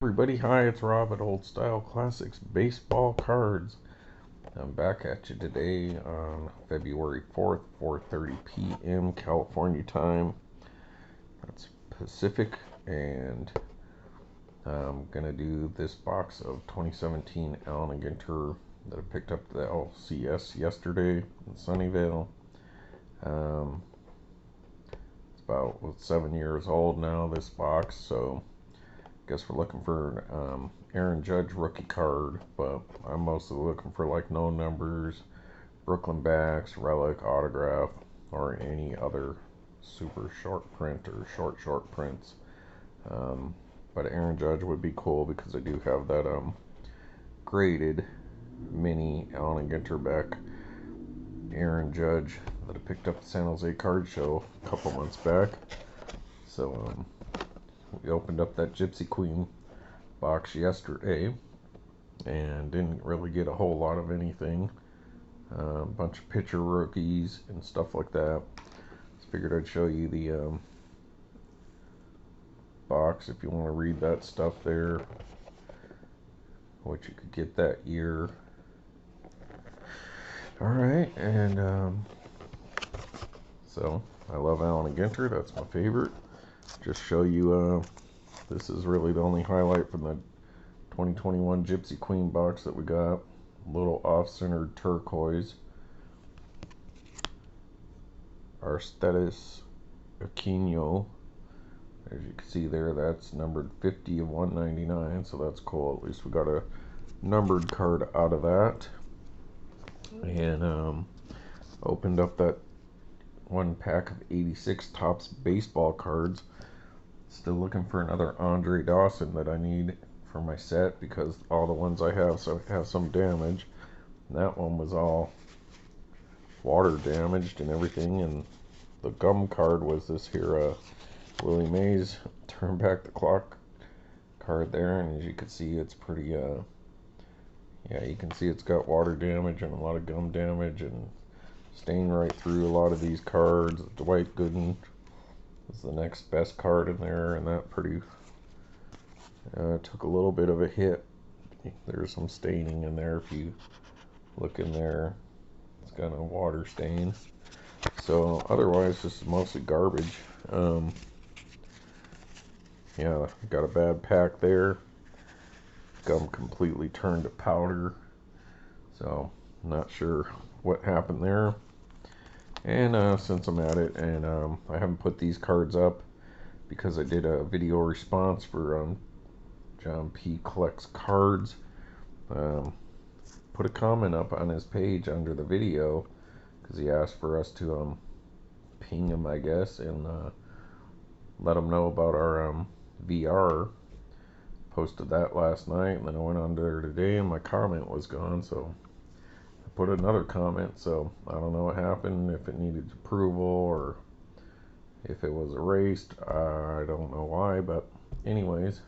Everybody, hi, it's Rob at Old Style Classics Baseball Cards. I'm back at you today on February 4th, 4:30 p.m. California time. That's Pacific, and I'm gonna do this box of 2017 Allen Ginter that I picked up at the LCS yesterday in Sunnyvale. Um, it's about 7 years old now, this box, so guess we're looking for an Aaron Judge rookie card, but I'm mostly looking for like no numbers, Brooklyn backs, relic, autograph, or any other super short print or short prints. Um, but Aaron Judge would be cool because I do have that graded mini Allen Ginterbeck Aaron Judge that I picked up at the San Jose Card Show a couple months back. So we opened up that Gypsy Queen box yesterday and didn't really get a whole lot of anything. A bunch of pitcher rookies and stuff like that. Just figured I'd show you the box if you want to read that stuff there, what you could get that year. Alright, and so I love Allen Ginter, that's my favorite. Just show you, this is really the only highlight from the 2021 Gypsy Queen box that we got. Little off-centered turquoise. Aristides Aquino. As you can see there, that's numbered 50 of 199, so that's cool. At least we got a numbered card out of that. And opened up that one pack of 86 Topps baseball cards. Still looking for another Andre Dawson that I need for my set because all the ones I have some damage. And that one was all water damaged and everything, and the gum card was this here Willie Mays turn back the clock card there, and as you can see it's pretty yeah, you can see it's got water damage and a lot of gum damage and stain right through a lot of these cards. Dwight Gooden is the next best card in there, and that pretty took a little bit of a hit. There's some staining in there if you look in there. It's got a water stain. So otherwise this is mostly garbage. Yeah, got a bad pack there. Gum completely turned to powder. So not sure what happened there. And since I'm at it, and I haven't put these cards up because I did a video response for John P. Collects Cards. Put a comment up on his page under the video because he asked for us to ping him, I guess, and let him know about our VR. Posted that last night, and then I went on there today and my comment was gone, so I put another comment. So I don't know what happened, if it needed approval or if it was erased. I don't know why, but anyways,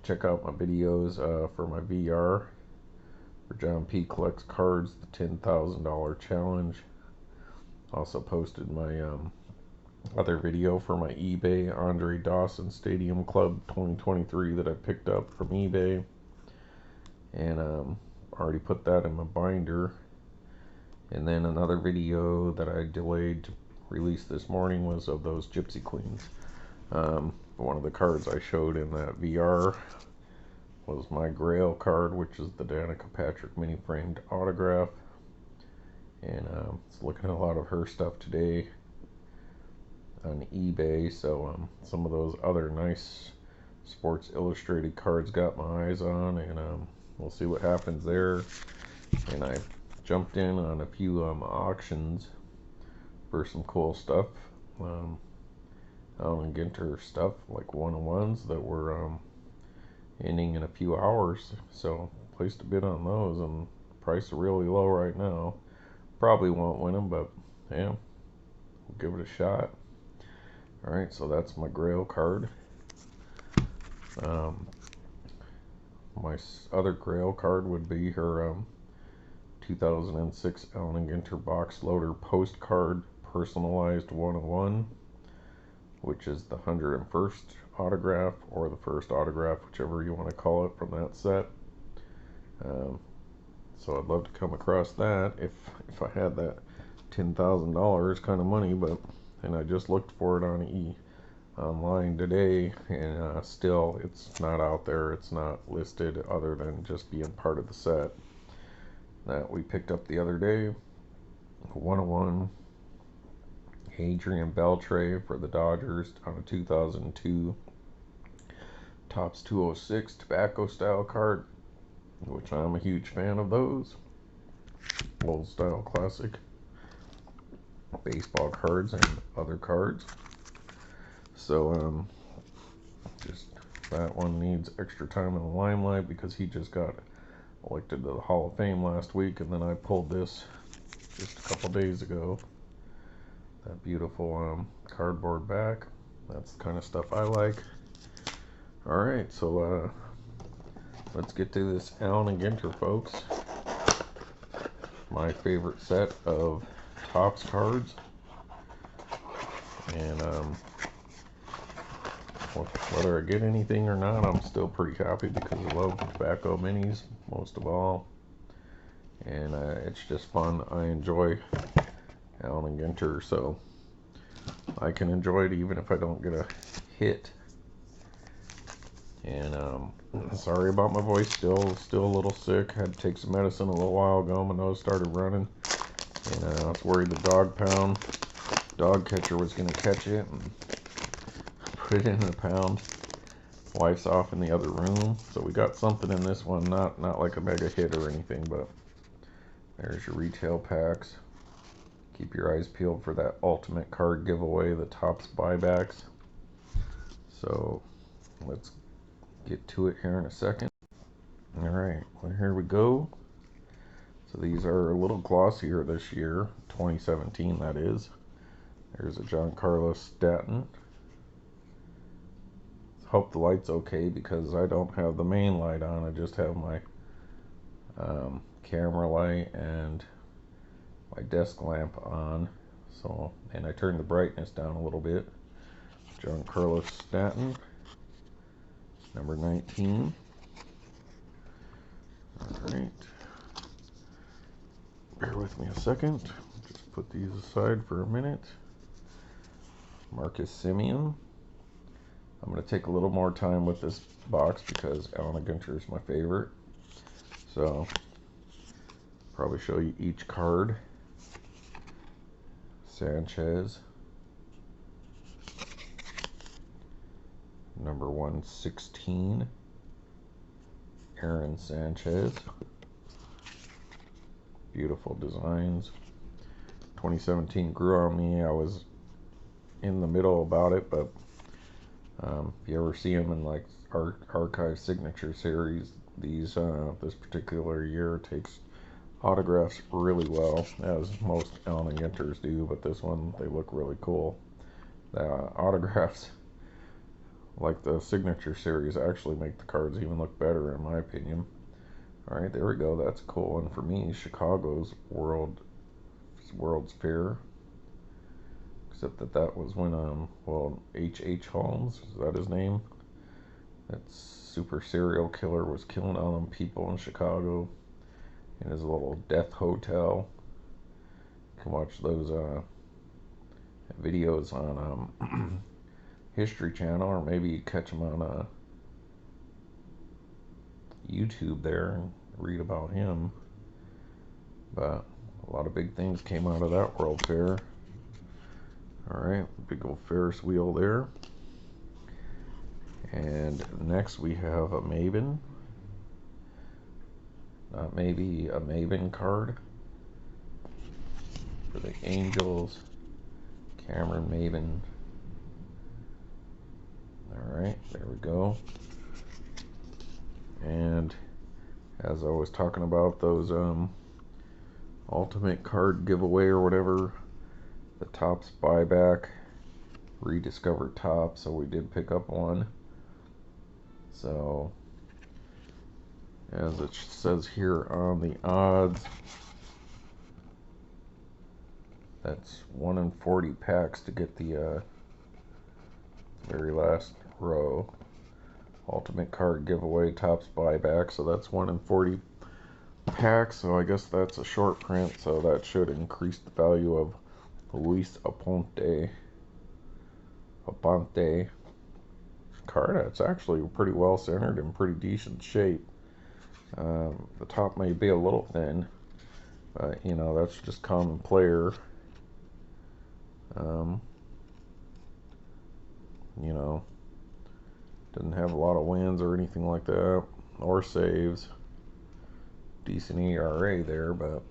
check out my videos for my VR for John P. Collects Cards, the $10,000 challenge. Also posted my other video for my eBay Andre Dawson Stadium Club 2023 that I picked up from eBay, and already put that in my binder. And then another video that I delayed to release this morning was of those Gypsy Queens. One of the cards I showed in that VR was my Grail card, which is the Danica Patrick mini framed autograph, and it's looking at a lot of her stuff today on eBay. So some of those other nice Sports Illustrated cards got my eyes on, and we'll see what happens there. And I jumped in on a few auctions for some cool stuff, Allen Ginter stuff, like one-on-ones that were ending in a few hours, so placed a bid on those, and the price is really low right now. Probably won't win them, but yeah, we'll give it a shot. Alright, so that's my Grail card. My other Grail card would be her 2006 Allen Ginter box loader postcard personalized 101, which is the 101st autograph or the first autograph, whichever you want to call it, from that set. So I'd love to come across that if I had that $10,000 kind of money, and I just looked for it on online today, and still it's not out there. It's not listed other than just being part of the set that we picked up the other day. 101 Adrian Beltre for the Dodgers on a 2002 Topps 206 tobacco style card, which I'm a huge fan of those old style classic baseball cards and other cards. So just that one needs extra time in the limelight because he just got elected to the Hall of Fame last week, and then I pulled this just a couple days ago. That beautiful cardboard back. That's the kind of stuff I like. Alright, so let's get to this Allen and Ginter, folks. My favorite set of Topps cards. And whether I get anything or not, I'm still pretty happy because I love tobacco minis most of all. And it's just fun. I enjoy Allen and Ginter, so I can enjoy it even if I don't get a hit. And sorry about my voice, still a little sick. Had to take some medicine a little while ago. My nose started running, and I was worried the dog catcher was gonna catch it and put it in a pound. Wife's off in the other room, so we got something in this one. Not like a mega hit or anything, but there's your retail packs. Keep your eyes peeled for that ultimate card giveaway, the Topps buybacks. So let's get to it here in a second. Alright, well, here we go. So these are a little glossier this year, 2017 that is. There's a Giancarlo Stanton. Hope the light's okay because I don't have the main light on. I just have my camera light and my desk lamp on. So, and I turned the brightness down a little bit. Giancarlo Stanton, number 19. Alright. Bear with me a second. Just put these aside for a minute. Marcus Semien. I'm going to take a little more time with this box because Allen and Ginter is my favorite. So, probably show you each card. Sanchez. Number 116. Aaron Sanchez. Beautiful designs. 2017 grew on me. I was in the middle about it, but if you ever see them in like archive signature series, these this particular year takes autographs really well, as most Allen and Ginters do, but this one, they look really cool. The autographs, like the signature series, actually make the cards even look better in my opinion. Alright, there we go. That's a cool one for me. Chicago's World's Fair. Except that was when well, H.H. Holmes, is that his name? That super serial killer was killing all them people in Chicago in his little death hotel. You can watch those videos on History Channel, or maybe catch them on YouTube there and read about him. But a lot of big things came out of that World Fair. Alright, big old Ferris wheel there. And next we have a Maven. Maybe a Maven card for the Angels. Cameron Maven. Alright, there we go. And as I was talking about those ultimate card giveaway or whatever, the Topps buyback, Rediscover Topps, so we did pick up one. So as it says here on the odds, that's 1 in 40 packs to get the very last row. Ultimate card giveaway, Topps buyback. So that's 1 in 40 packs. So I guess that's a short print. So that should increase the value of Luis Aponte card. It's actually pretty well centered and pretty decent shape. The top may be a little thin, but you know, that's just common player. You know, doesn't have a lot of wins or anything like that, or saves. Decent ERA there, but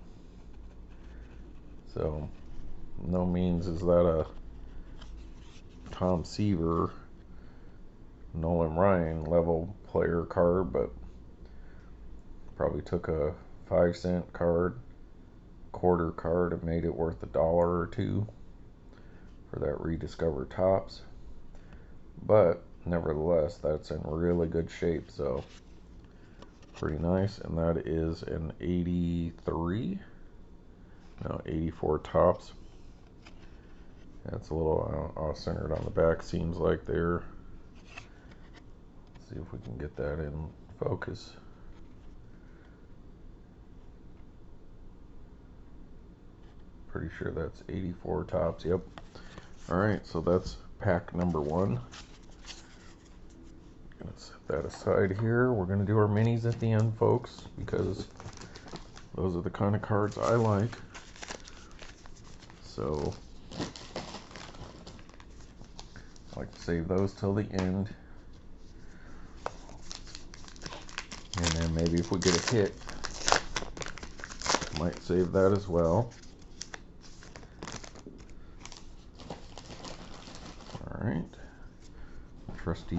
so no means is that a Tom Seaver, Nolan Ryan level player card, but probably took a 5-cent card, quarter card, and made it worth $1 or $2 for that Rediscover Topps. But nevertheless, that's in really good shape, so pretty nice. And that is an 84 Topps. That's a little off-centered on the back, seems like there. Let's see if we can get that in focus. Pretty sure that's 84 Topps, yep. Alright, so that's pack number 1. Gonna set that aside here. We're gonna do our minis at the end, folks, because those are the kind of cards I like. So I like to save those till the end. And then maybe if we get a hit, might save that as well. Alright. Trusty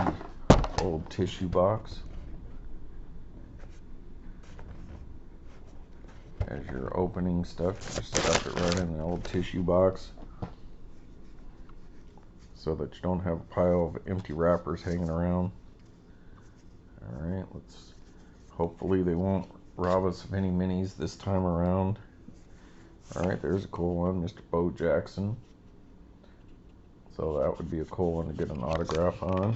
old tissue box. As you're opening stuff, just stuff it right in the old tissue box so that you don't have a pile of empty wrappers hanging around. Alright, hopefully they won't rob us of any minis this time around. Alright, there's a cool one, Mr. Bo Jackson. So that would be a cool one to get an autograph on.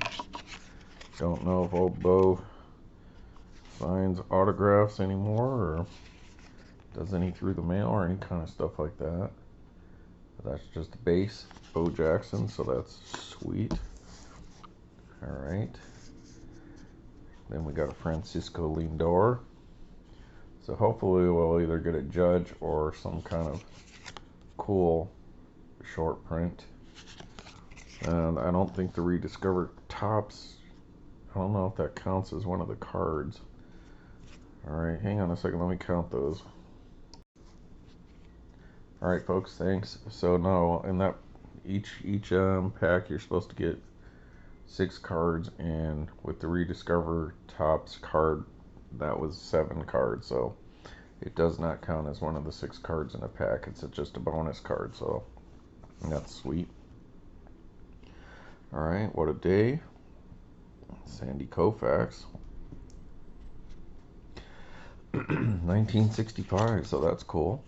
Don't know if old Bo signs autographs anymore or does any through the mail or any kind of stuff like that. But that's just a base Bo Jackson, so that's sweet. Alright. Then we got a Francisco Lindor. So hopefully we'll either get a Judge or some kind of cool short print. And I don't think the Rediscover Topps, I don't know if that counts as one of the cards. Alright, hang on a second, let me count those. Alright folks, thanks. So no, in that each pack you're supposed to get 6 cards, and with the Rediscover Topps card that was 7 cards, so it does not count as one of the 6 cards in a pack. It's just a bonus card, so that's sweet. Alright, what a day. Sandy Koufax. 1965, so that's cool.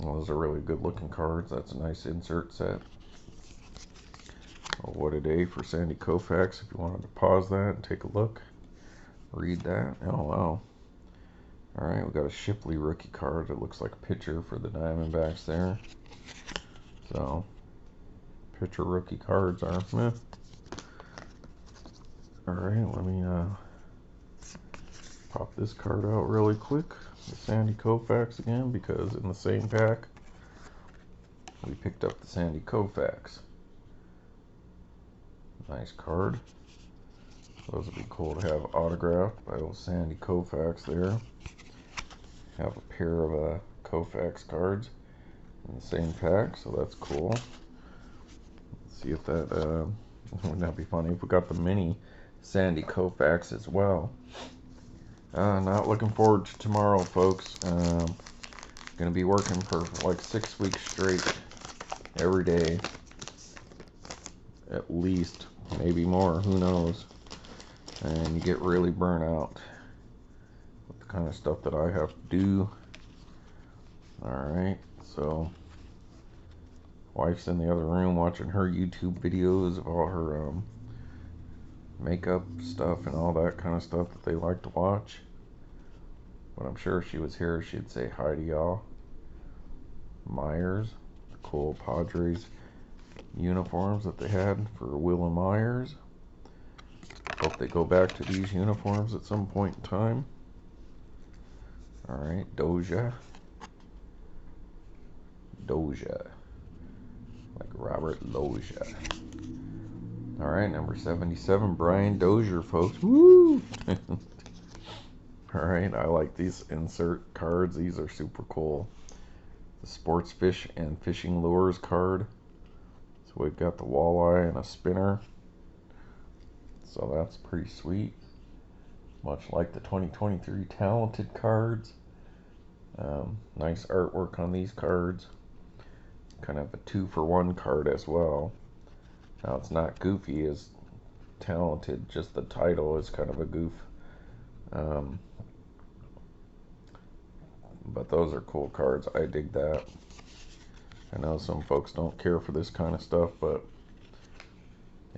Well, those are really good looking cards. That's a nice insert set. Well, what a day for Sandy Koufax. If you wanted to pause that and take a look, read that. Oh, wow. Alright, we got a Shipley rookie card. It looks like a pitcher for the Diamondbacks there. So, pitcher rookie cards are meh. Alright, let me pop this card out really quick. The Sandy Koufax again, because in the same pack we picked up the Sandy Koufax. Nice card. Those would be cool to have autographed by old Sandy Koufax there. Have a pair of Koufax cards in the same pack, so that's cool. Let's see if that wouldn't that be funny if we got the mini Sandy Koufax as well. Not looking forward to tomorrow, folks. Gonna be working for like 6 weeks straight, every day, at least, maybe more, who knows. And you get really burnt out with the kind of stuff that I have to do. Alright, so wife's in the other room watching her YouTube videos of all her makeup stuff and all that kind of stuff that they like to watch. But I'm sure if she was here, she'd say hi to y'all. Myers, cool Padres uniforms that they had for Will and Myers. Hope they go back to these uniforms at some point in time. Alright, Doja, like Robert Loja. Alright, number 77, Brian Dozier, folks. Woo! Alright, I like these insert cards. These are super cool. The Sports Fish and Fishing Lures card. So we've got the walleye and a spinner. So that's pretty sweet. Much like the 2023 Talented cards. Nice artwork on these cards. Kind of a 2-for-1 card as well. Now it's not goofy as Talented, just the title is kind of a goof. But those are cool cards. I dig that. I know some folks don't care for this kind of stuff, but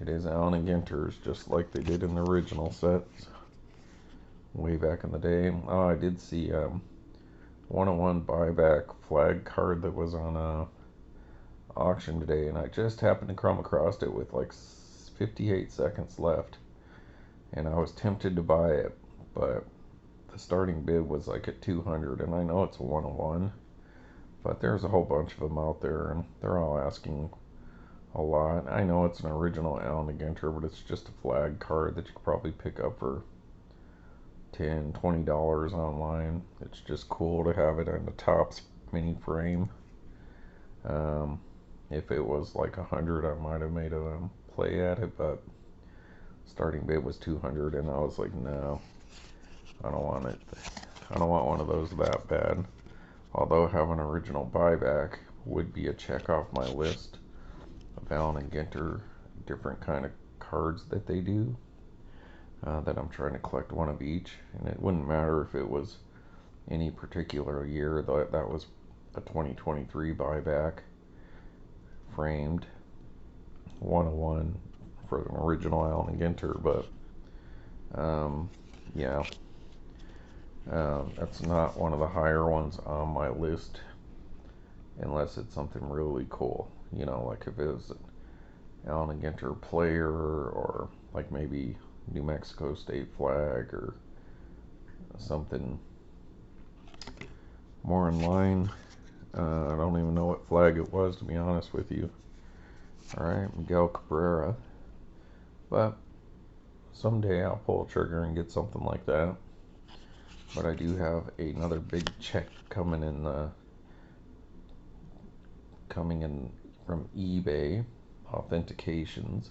it is Allen and Ginter's, just like they did in the original sets way back in the day. Oh, I did see 101 buyback flag card that was on auction today, and I just happened to come across it with like 58 seconds left, and I was tempted to buy it, but the starting bid was like at 200, and I know it's a 101, but there's a whole bunch of them out there, and they're all asking a lot. I know it's an original Allen and Ginter, but it's just a flag card that you could probably pick up for $10, $20 online. It's just cool to have it on the Topps mini frame. If it was like 100, I might have made a play at it, but starting bid was 200, and I was like, no, I don't want it. I don't want one of those that bad. Although having an original buyback would be a check off my list of Allen and Ginter, different kind of cards that they do. That I'm trying to collect one of each, and it wouldn't matter if it was any particular year. That was a 2023 buyback, framed 101 for an original Allen and Ginter, but yeah, that's not one of the higher ones on my list unless it's something really cool, you know, like if it was an Allen and Ginter player, or like maybe New Mexico State flag, or something more in line. I don't even know what flag it was, to be honest with you. Alright, Miguel Cabrera. But someday I'll pull a trigger and get something like that. But I do have another big check coming in from eBay authentications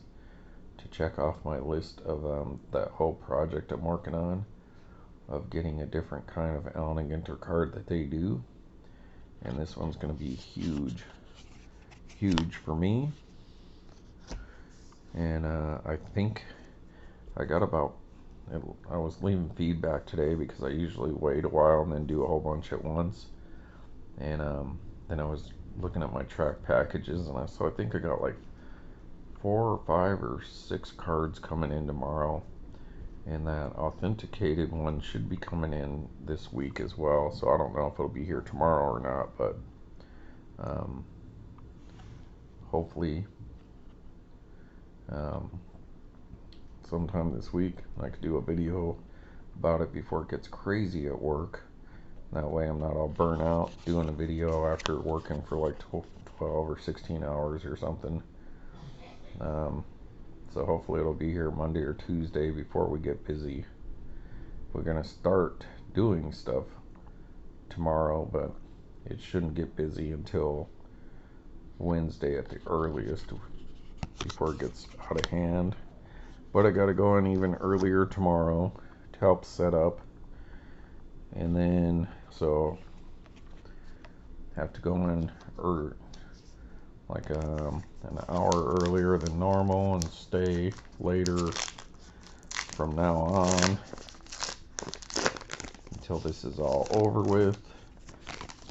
to check off my list of that whole project I'm working on of getting a different kind of Allen and Ginter card that they do, and this one's going to be huge for me. And I think I got about, I was leaving feedback today because I usually wait a while and then do a whole bunch at once, and then I was looking at my track packages, and I think I got like 4 or 5 or 6 cards coming in tomorrow, and that authenticated one should be coming in this week as well. So I don't know if it'll be here tomorrow or not, but hopefully sometime this week I could do a video about it before it gets crazy at work. That way I'm not all burnt out doing a video after working for like 12 or 16 hours or something. So hopefully it'll be here Monday or Tuesday before we get busy. We're going to start doing stuff tomorrow, but it shouldn't get busy until Wednesday at the earliest before it gets out of hand. But I got to go in even earlier tomorrow to help set up. And then, so have to go in like an hour earlier than normal and stay later from now on until this is all over with.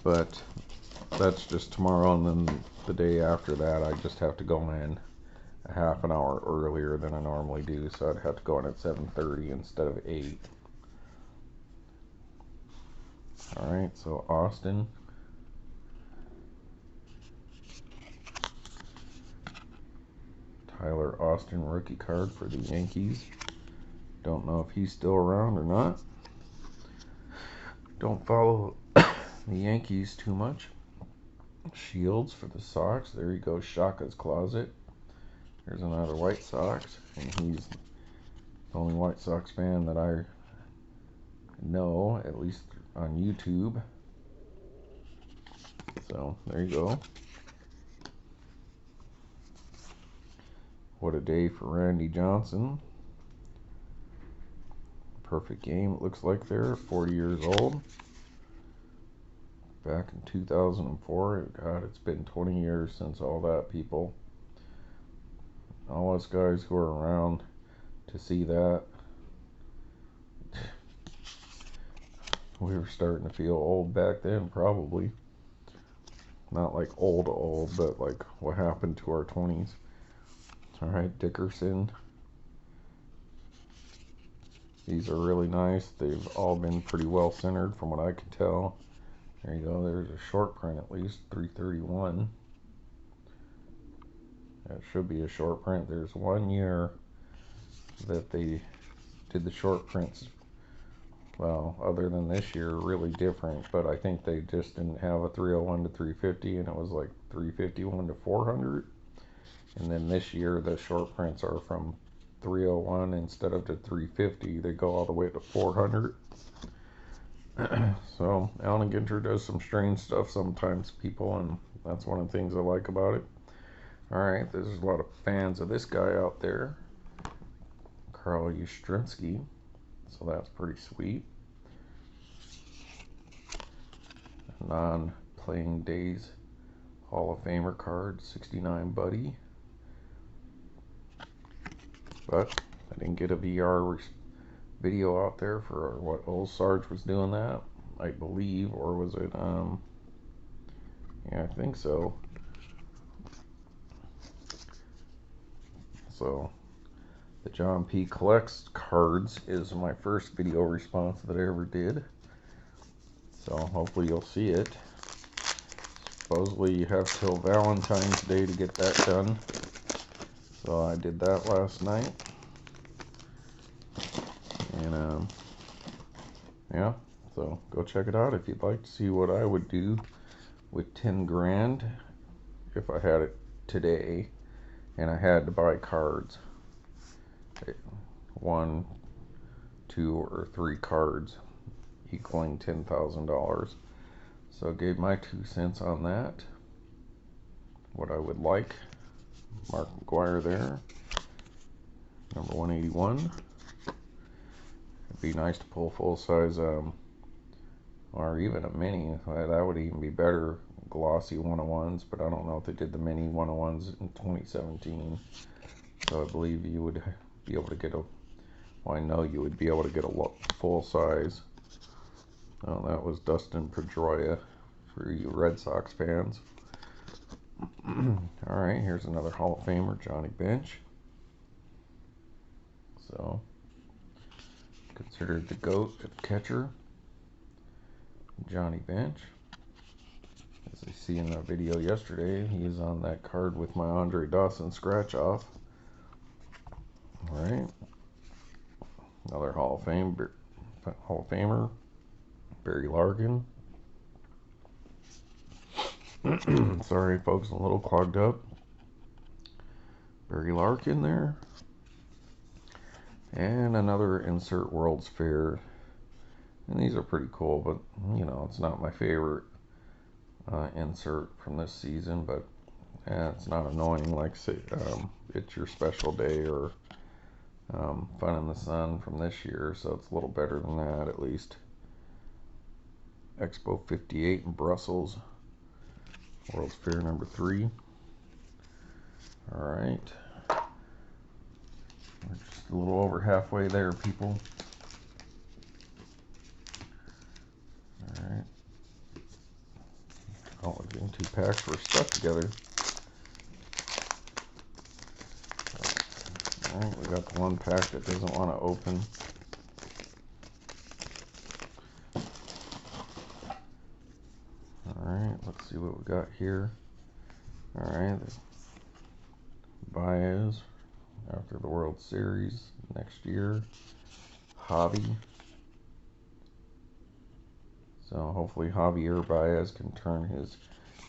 But that's just tomorrow, and then the day after that I just have to go in a half an hour earlier than I normally do, so I'd have to go in at 7:30 instead of 8. Alright, so Austin. Tyler Austin rookie card for the Yankees. Don't know if he's still around or not. Don't follow the Yankees too much. Shields for the Sox. There you go, Shaka's Closet. There's another White Sox, and he's the only White Sox fan that I know, at least on YouTube. So, there you go. What a day for Randy Johnson. Perfect game, it looks like there. 40 years old. Back in 2004. God, it's been 20 years since all that, people. All us guys who are around to see that. We were starting to feel old back then, probably. Not like old, but like what happened to our 20s. Alright, Dickerson. These are really nice. They've all been pretty well centered from what I can tell. There you go. There's a short print at least. 331. That should be a short print. There's 1 year that they did the short prints. Well, other than this year, really different. But I think they just didn't have a 301 to 350, and it was like 351 to 400. And then this year, the short prints are from 301 instead of to 350. They go all the way to 400. So, Alan Ginter does some strange stuff sometimes, people, and that's one of the things I like about it. Alright, there's a lot of fans of this guy out there. Carl Yastrzemski. So that's pretty sweet. Non-playing days Hall of Famer card, 69 Buddy. But I didn't get a VR video out there for what old Sarge was doing that, I believe, or was it, yeah, I think so. So, the John P. Collects cards is my first video response that I ever did. So, hopefully you'll see it. Supposedly you have till Valentine's Day to get that done. So, I did that last night. And, yeah, so go check it out if you'd like to see what I would do with 10 grand if I had it today and I had to buy cards. 1, 2, or 3 cards equaling $10,000. So I gave my 2 cents on that. What I would like. Mark McGuire there. Number 181. It'd be nice to pull full size, or even a mini. That would even be better. Glossy 101s, but I don't know if they did the mini 101s in 2017. So I believe you would be able to get a, well, I know you would be able to get a full size. Oh, that was Dustin Pedroia for you Red Sox fans. Alright, here's another Hall of Famer, Johnny Bench. So, considered the GOAT at catcher, Johnny Bench. As I see in that video yesterday, he is on that card with my Andre Dawson scratch off. Alright. Another Hall of Famer, Barry Larkin. Sorry folks, I'm a little clogged up. Barry Larkin there. And another insert World's Fair. And these are pretty cool, but you know, it's not my favorite insert from this season, but it's not annoying like say It's Your Special Day or Fun in the Sun from this year, so it's a little better than that at least. Expo 58 in Brussels, World's Fair number 3. Alright, we're just a little over halfway there, people. Alright, oh, we're getting 2 packs, we're stuck together. Alright, we got the one pack that doesn't want to open. Alright, let's see what we got here. Alright, Baez after the World Series next year. Hobby. So hopefully Javier Baez can turn his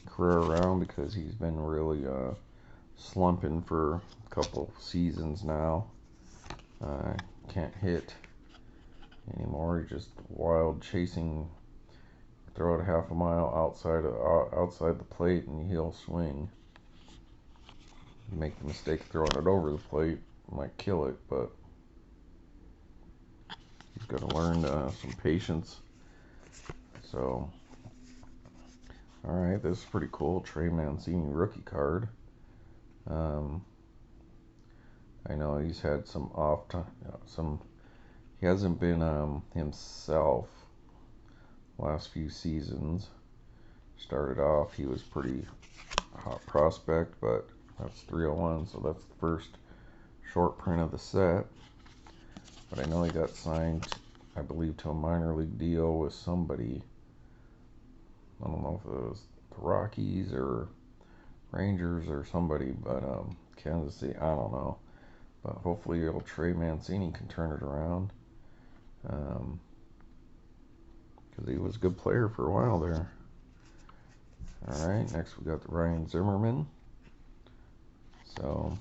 career around, because he's been really slumping for a couple seasons now. Can't hit anymore. He's just wild chasing. Throw it half a mile outside the plate and he'll swing. Make the mistake of throwing it over the plate, might kill it, but he's got to learn some patience. So, alright, this is pretty cool. Trey Mancini rookie card. I know he's had some off time, he hasn't been himself last few seasons. Started off, he was pretty hot prospect, but that's 301, so that's the first short print of the set. But I know he got signed, I believe, to a minor league deal with somebody. I don't know if it was the Rockies or Rangers or somebody, but Kansas City, I don't know. But hopefully old Trey Mancini can turn it around, because he was a good player for a while there. Alright, next we got the Ryan Zimmerman. So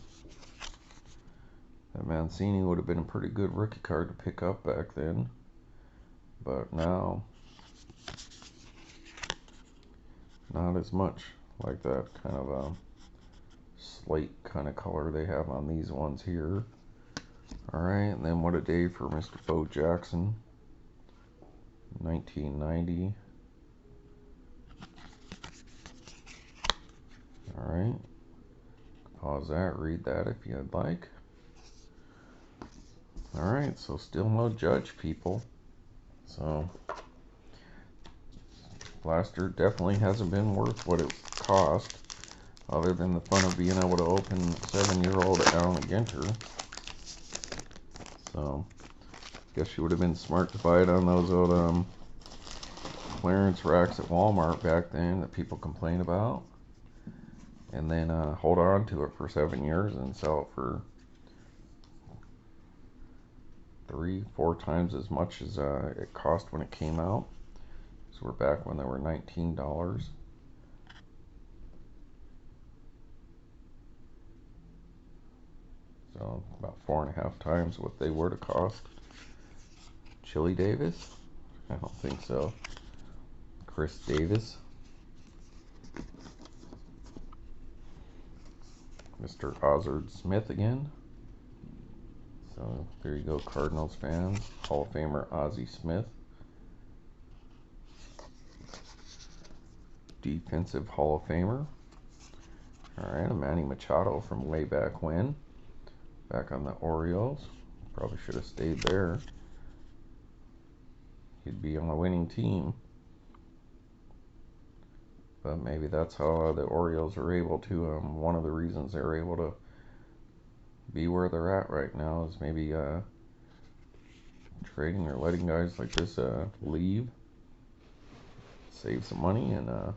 that Mancini would have been a pretty good rookie card to pick up back then, but now not as much. Like that kind of slate kind of color they have on these ones here. Alright, and then what a day for Mr. Bo Jackson, 1990. Alright, pause that, read that if you'd like. Alright, so still no Judge, people. So blaster definitely hasn't been worth what it cost, other than the fun of being able to open 7-year-old Alan Ginter. So I guess you would have been smart to buy it on those old clearance racks at Walmart back then that people complain about, and then hold on to it for 7 years and sell it for 3-4 times as much as it cost when it came out. So we're back when they were $19. So about 4.5 times what they were to cost. Chili Davis? I don't think so. Chris Davis. Mr. Ozard Smith again. So there you go, Cardinals fans. Hall of Famer Ozzie Smith. Defensive Hall of Famer. Alright, a Manny Machado from way back when. Back on the Orioles. Probably should have stayed there. He'd be on a winning team. But maybe that's how the Orioles are able to, one of the reasons they're able to be where they're at right now is maybe trading or letting guys like this leave, save some money, and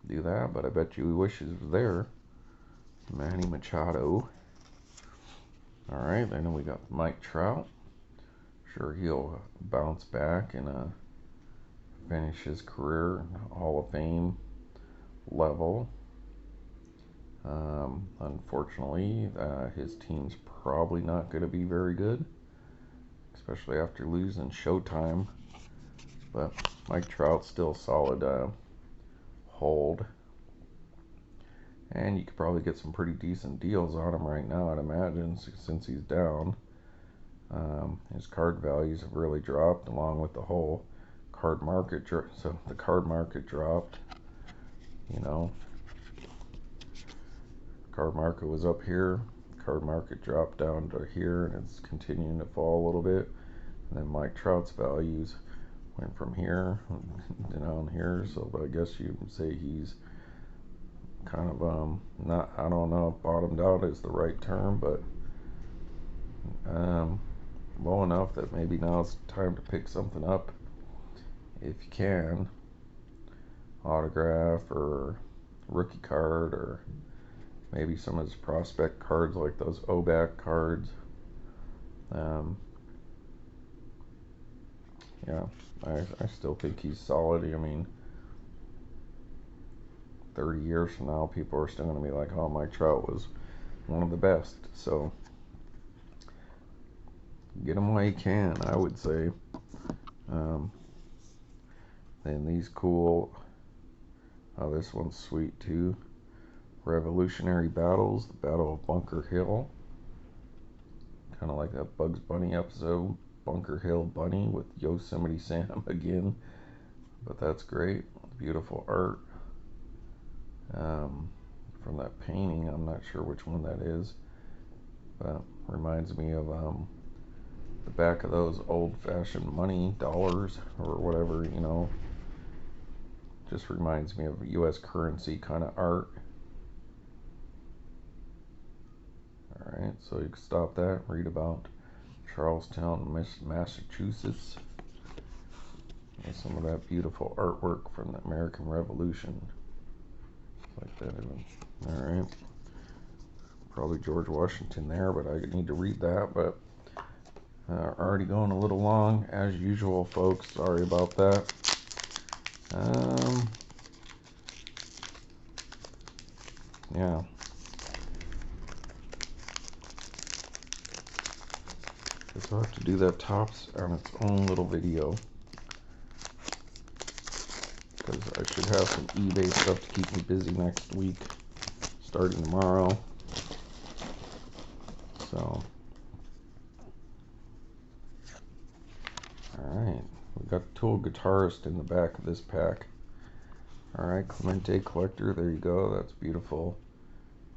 do that. But I bet you he wishes he was there. Manny Machado. Alright, then we got Mike Trout. Sure, he'll bounce back and finish his career Hall of Fame level. Unfortunately, his team's probably not going to be very good, especially after losing Showtime. But Mike Trout's still a solid hold, and you could probably get some pretty decent deals on him right now, I'd imagine, since he's down. His card values have really dropped, along with the whole card market. So the card market dropped. You know, card market was up here. Card market dropped down to here, and it's continuing to fall a little bit. And then Mike Trout's values went from here down here. So I guess you would say he's kind of not, I don't know if bottomed out is the right term, but low enough that maybe now's time to pick something up if you can. Autograph or rookie card, or maybe some of his prospect cards like those buyback cards. Yeah, I still think he's solid. I mean, 30 years from now, people are still going to be like, oh, Mike Trout was one of the best. So get him while you can, I would say. Then these cool, oh, this one's sweet too. Revolutionary Battles, the Battle of Bunker Hill. Kind of like that Bugs Bunny episode, Bunker Hill Bunny with Yosemite Sam again. But that's great. Beautiful art. From that painting, I'm not sure which one that is, but reminds me of the back of those old-fashioned money, dollars, or whatever, you know. Just reminds me of U.S. currency kind of art. Alright, so you can stop that, read about Charlestown, Massachusetts. And some of that beautiful artwork from the American Revolution. Like that. Alright. Probably George Washington there, but I need to read that. But already going a little long, as usual, folks. Sorry about that. Yeah. Guess I'll have to do that Topps on its own little video. Because I should have some eBay stuff to keep me busy next week, starting tomorrow. So, alright, we got Tool Guitarist in the back of this pack. Alright, Clemente Collector, there you go, that's beautiful.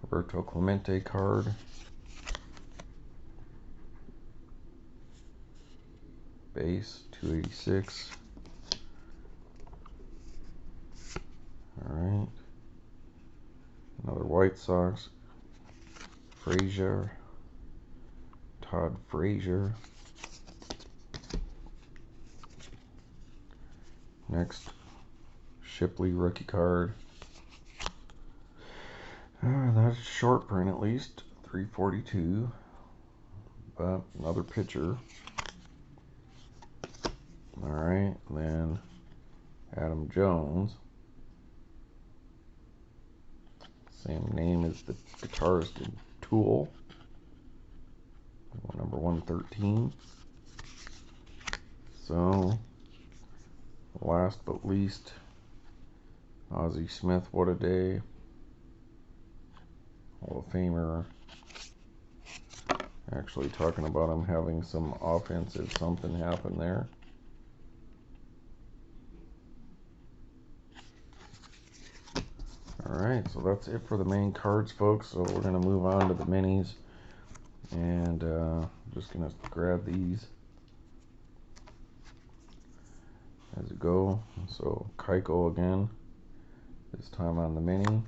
Roberto Clemente card. Base, 286. Alright. Another White Sox. Frazier. Todd Frazier. Next, Shipley rookie card. That's short print at least. 342. But another pitcher. Alright, then Adam Jones. Same name as the guitarist in Tool. Number 113. So, last but least, Ozzie Smith, what a day. Hall of Famer. Actually talking about him having some offensive something happen there. Alright, so that's it for the main cards, folks. So we're going to move on to the minis. And I'm just going to grab these as we go. So Keiko again, this time on the mini.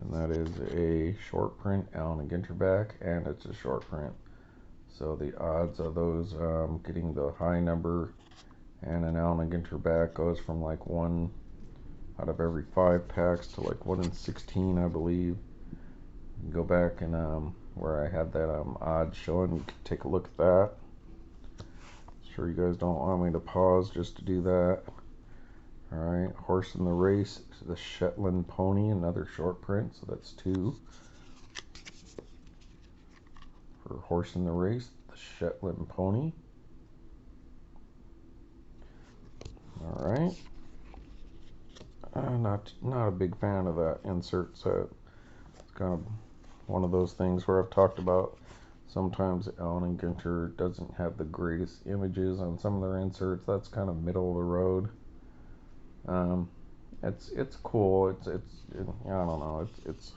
And that is a short print Allen and Ginter back, and it's a short print. So the odds of those getting the high number and an Allen and Ginter back goes from like 1 out of every 5 packs to like 1 in 16, I believe. You can go back and where I had that odds showing, you can take a look at that. Sure you guys don't want me to pause just to do that. Alright, Horse in the Race, the Shetland Pony, another short print, so that's 2. For Horse in the Race, the Shetland Pony. Alright. Not a big fan of that insert set. It's kind of one of those things where I've talked about sometimes Allen and Ginter doesn't have the greatest images on some of their inserts. That's kind of middle of the road. It's cool. I don't know. It's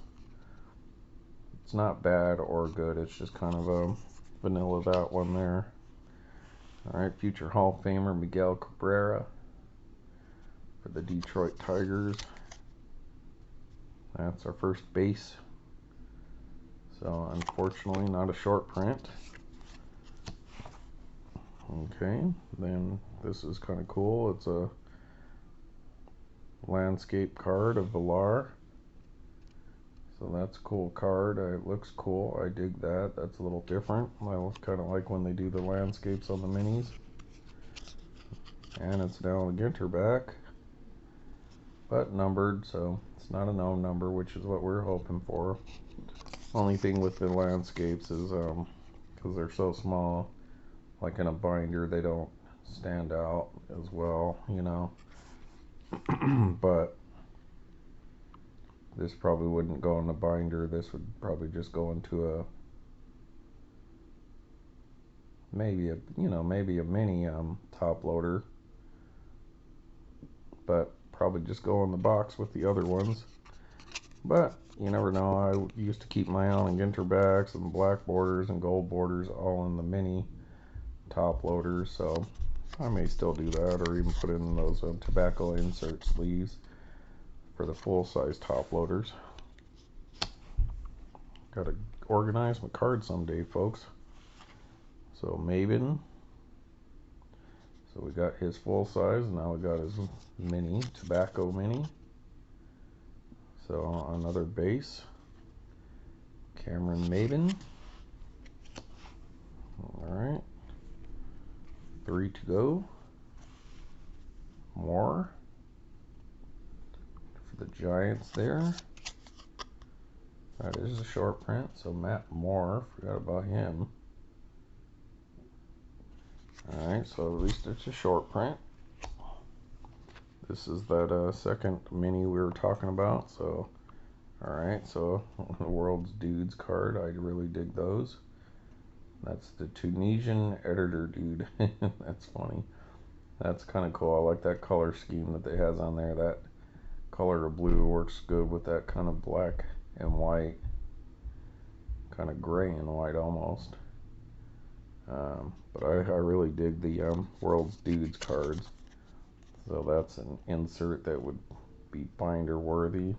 not bad or good. It's just kind of a vanilla that one there. All right, future Hall of Famer Miguel Cabrera for the Detroit Tigers. That's our first base. So So unfortunately not a short print. Okay, then this is kind of cool. It's a landscape card of Walleye. So that's a cool card. It looks cool. I dig that. That's a little different. I kind of like when they do the landscapes on the minis. And it's now a Ginter back, but numbered, so it's not a known number, which is what we're hoping for. Only thing with the landscapes is because they're so small, like in a binder, they don't stand out as well, you know. But this probably wouldn't go in the binder. This would probably just go into a maybe a mini top loader, but probably just go in the box with the other ones. But you never know. I used to keep my own Ginter backs and black borders and gold borders all in the mini top loaders, so I may still do that, or even put in those tobacco insert sleeves for the full-size top loaders. Gotta organize my cards someday, folks. So Maven. So we got his full size, now we got his mini, tobacco mini. So another base. Cameron Maven. Alright. 3 to go. More. For the Giants there. That is a short print, so Matt Moore, forgot about him. Alright, so at least it's a short print. This is that second mini we were talking about, so alright, so the World's Dudes card, I really dig those. That's the Tunisian editor dude. That's funny. That's kind of cool. I like that color scheme that they has on there. That color of blue works good with that kind of black and white, kind of gray and white almost. But I really dig the World's Dudes cards. So that's an insert that would be binder worthy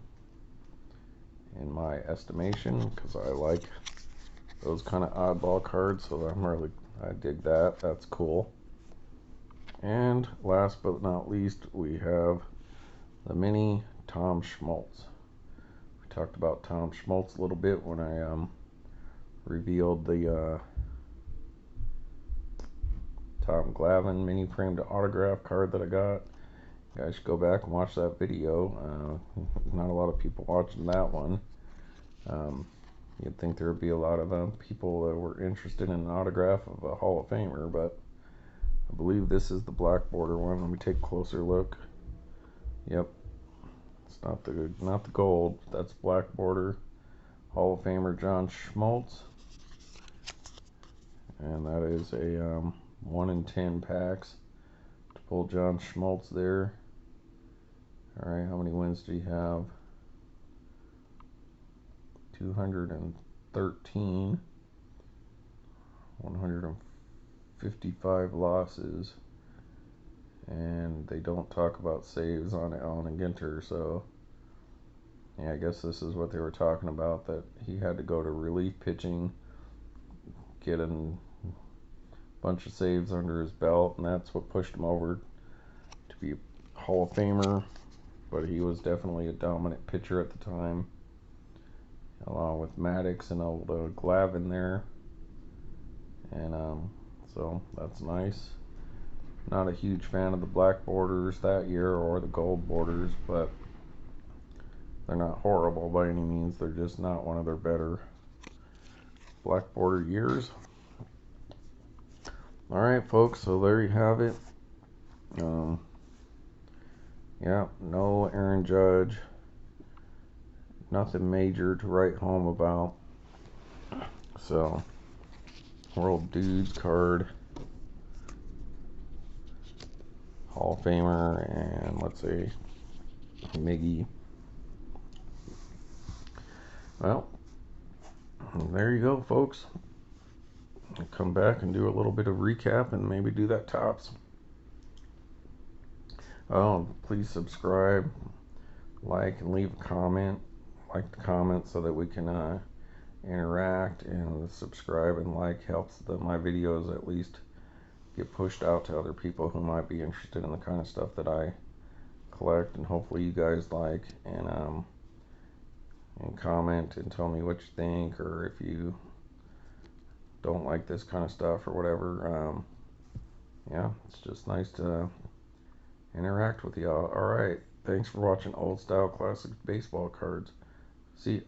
in my estimation, because I like those kind of oddball cards. So I dig that. That's cool. And last but not least, we have the mini Tom Smoltz. We talked about Tom Smoltz a little bit when I revealed the Tom Glavine mini framed autograph card that I got. You guys should go back and watch that video. Not a lot of people watching that one. You'd think there would be a lot of people that were interested in an autograph of a Hall of Famer, but I believe this is the black border one. Let me take a closer look. Yep, it's not the gold. That's black border. Hall of Famer John Smoltz, and that is a 1 in 10 packs to pull John Smoltz there. All right, how many wins do you have? 213. 155 losses, and they don't talk about saves on a Ginter, so yeah, I guess this is what they were talking about, that he had to go to relief pitching, get a bunch of saves under his belt, and that's what pushed him over to be a Hall of Famer. But he was definitely a dominant pitcher at the time, along with Maddox and old Glavine there. And so that's nice. Not a huge fan of the black borders that year or the gold borders, but they're not horrible by any means. They're just not one of their better black border years. Alright, folks, so there you have it. Yeah, no Aaron Judge. Nothing major to write home about. So, World Dudes card, Hall of Famer, and let's see, Miggy. Well, there you go, folks. I'll come back and do a little bit of recap and maybe do that tops. Oh, please subscribe, like, and leave a comment. Like the comment so that we can interact, and subscribe and like helps my videos at least get pushed out to other people who might be interested in the kind of stuff that I collect, and hopefully you guys like, and comment and tell me what you think, or if you don't like this kind of stuff or whatever. Yeah, it's just nice to interact with y'all. Alright, thanks for watching Old Style Classic Baseball Cards. See ya.